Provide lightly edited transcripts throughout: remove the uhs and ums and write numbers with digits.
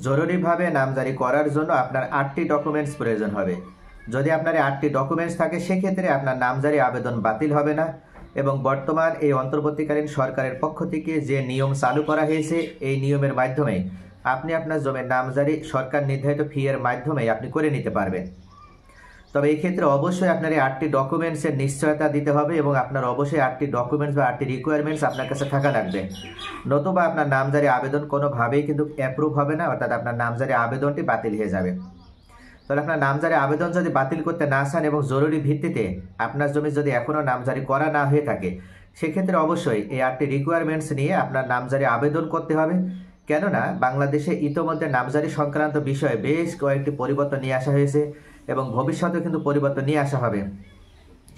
জরুরিভাবে নামজারি করার জন্য আপনার 8টি ডকুমেন্টস প্রয়োজন হবে। যদি আপনার 8টি ডকুমেন্টস থাকে সেক্ষেত্রে আপনার নামজারি আবেদন বাতিল হবে না এবং বর্তমান এই অন্তর্বর্তীকালীন সরকারের পক্ষ থেকে যে নিয়ম চালু করা হয়েছে এই নিয়মের মাধ্যমে আপনি আপনার জমির নামজারি সরকার নির্ধারিত ফি এর মাধ্যমে আপনি করে নিতে পারবেন। তবে এই ক্ষেত্রে অবশ্যই আপনার এই 8টি ডকুমেন্টসের নিশ্চয়তা দিতে হবে এবং আপনার অবশ্যই 8টি ডকুমেন্টস বা 8টি রিকোয়ারমেন্টস আপনার কাছে থাকা লাগবে, নতুবা আপনার নামজারি আবেদন কোনোভাবেই কিন্তু অ্যাপ্রুভ হবে না, অর্থাৎ আপনার নামজারি আবেদনটি বাতিল হয়ে যাবে। তাহলে আপনার নামজারি আবেদন যদি বাতিল করতে না চান এবং জরুরি ভিত্তিতে আপনার জমি যদি এখনও নামজারি করা না হয়ে থাকে সেক্ষেত্রে অবশ্যই এই 8টি রিকোয়ারমেন্টস নিয়ে আপনার নামজারি আবেদন করতে হবে। কেননা বাংলাদেশে ইতোমধ্যে নামজারি সংক্রান্ত বিষয়ে বেশ কয়েকটি পরিবর্তন নিয়ে আসা হয়েছে এবং ভবিষ্যতে কিন্তু পরিবর্তন নিয়ে আসা হবে।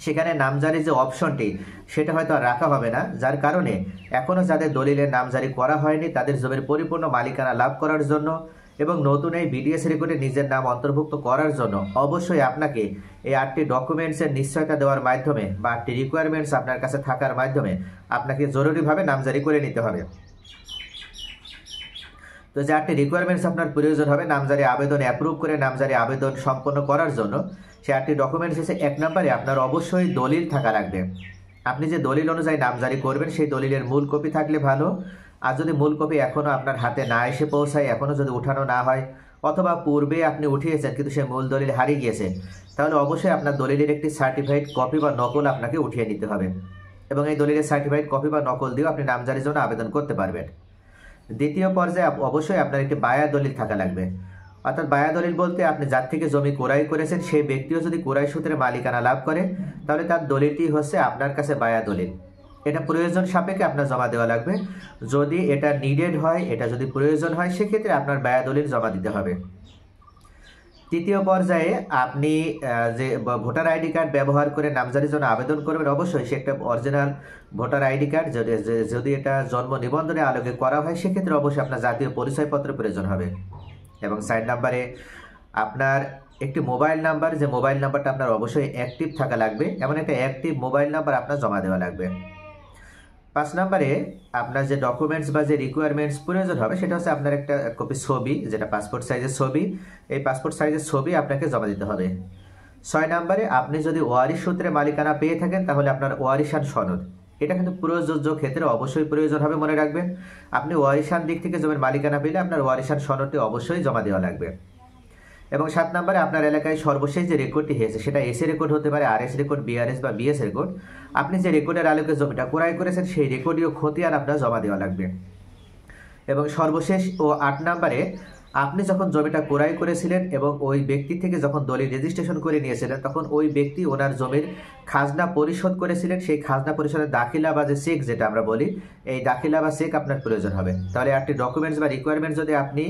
সেখানে নামজারি যে অপশনটি সেটা হয়তো আর রাখা হবে না, যার কারণে এখনও যাদের দলিলের নামজারি করা হয়নি তাদের জমির পরিপূর্ণ মালিকানা লাভ করার জন্য এবং নতুন এই বিডিএস রেকর্ডে নিজের নাম অন্তর্ভুক্ত করার জন্য অবশ্যই আপনাকে এই 8টি ডকুমেন্টসের নিশ্চয়তা দেওয়ার মাধ্যমে বা 8টি রিকোয়ারমেন্টস আপনার কাছে থাকার মাধ্যমে আপনাকে জরুরিভাবে নামজারি করে নিতে হবে। তো যে 8টি রিকোয়ারমেন্টস আপনার প্রয়োজন হবে নামজারি আবেদন অ্যাপ্রুভ করে নামজারি আবেদন সম্পন্ন করার জন্য, সেই 8টি ডকুমেন্টস হচ্ছে 1 নম্বরে আপনার অবশ্যই দলিল থাকা লাগবে। আপনি যে দলিল অনুযায়ী নামজারি করবেন সেই দলিলের মূল কপি থাকলে ভালো, আর যদি মূল কপি এখনও আপনার হাতে না এসে পৌঁছায়, এখনও যদি উঠানো না হয় অথবা পূর্বে আপনি উঠিয়েছেন কিন্তু সেই মূল দলিল হারিয়ে গিয়েছে, তাহলে অবশ্যই আপনার দলিলের একটি সার্টিফাইড কপি বা নকল আপনাকে উঠিয়ে নিতে হবে এবং এই দলিলের সার্টিফাইড কপি বা নকল দিয়েও আপনি নামজারির জন্য আবেদন করতে পারবেন। দ্বিতীয় পর্যায়ে অবশ্যই আপনার একটি বায়া দলিল থাকা লাগবে, অর্থাৎ বায়া দলিল বলতে আপনি যার থেকে জমি ক্রয় করেছেন সেই ব্যক্তিও যদি ক্রয় সূত্রে মালিকানা লাভ করে তাহলে তার দলিলটি হচ্ছে আপনার কাছে বায়া দলিল। এটা প্রয়োজন সাপেক্ষে আপনার জমা দেওয়া লাগবে, যদি এটা নিডেড হয়, এটা যদি প্রয়োজন হয় সেক্ষেত্রে আপনার বায়া দলিল জমা দিতে হবে। তৃতীয় পর্যায়ে আপনি যে ভোটার আইডি কার্ড ব্যবহার করে নামজারির জন্য আবেদন করবেন অবশ্যই সে একটা অরিজিনাল ভোটার আইডি কার্ড, যদি এটা জন্ম নিবন্ধনের আলোকে করা হয় সেক্ষেত্রে অবশ্যই আপনার জাতীয় পরিচয়পত্রের প্রয়োজন হবে। এবং 4 নম্বরে আপনার একটি মোবাইল নাম্বার, যে মোবাইল নাম্বারটা আপনার অবশ্যই অ্যাক্টিভ থাকা লাগবে, এমন একটা অ্যাক্টিভ মোবাইল নাম্বার আপনার জমা দেওয়া লাগবে। 5 নম্বরে আপনার যে ডকুমেন্টস বা যে রিকোয়ারমেন্টস প্রয়োজন হবে সেটা হচ্ছে আপনার একটা কপি ছবি, যেটা পাসপোর্ট সাইজের ছবি, এই পাসপোর্ট সাইজের ছবি আপনাকে জমা দিতে হবে। 6 নম্বরে আপনি যদি ওয়ারিশ সূত্রে মালিকানা পেয়ে থাকেন তাহলে আপনার ওয়ারিশান সনদ, এটা কিন্তু প্রযোজ্য ক্ষেত্রে অবশ্যই প্রয়োজন হবে, মনে রাখবেন। আপনি ওয়ারিশান দিক থেকে জমির মালিকানা পেলে আপনার ওয়ারিশান সনদটি অবশ্যই জমা দেওয়া লাগবে। এবং 7 নম্বরে আপনার এলাকায় সর্বশেষ যে রেকর্ডটি হয়েছে সেটা এসএ রেকর্ড হতে পারে, আরএস রেকর্ড, বিআরএস বা বিএস রেকর্ড, আপনি যে রেকর্ডের আলোকে জমিটা ক্রয় করেছেন সেই রেকর্ডীয় খতিয়ান আপনার জমা দেওয়া লাগবে। এবং সর্বশেষ ও 8 নম্বরে আপনি যখন জমিটা ক্রয় করেছিলেন এবং ওই ব্যক্তি থেকে যখন দলিল রেজিস্ট্রেশন করে নিয়েছিলেন তখন ওই ব্যক্তি ওনার জমির খাজনা পরিশোধ করেছিলেন, সেই খাজনা পরিশোধের দাখিলা বা যে চেক যেটা আমরা বলি, এই দাখিলা বা চেক আপনার প্রয়োজন হবে। তাহলে 8টি ডকুমেন্টস বা রিকোয়ারমেন্ট যদি আপনি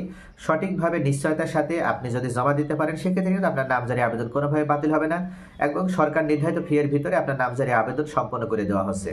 সঠিকভাবে নিশ্চয়তার সাথে আপনি যদি জমা দিতে পারেন সেক্ষেত্রে কিন্তু আপনার নামজারি আবেদন কোনোভাবে বাতিল হবে না এবং সরকার নির্ধারিত ফি এর ভিতরে আপনার নামজারি আবেদন সম্পন্ন করে দেওয়া হচ্ছে।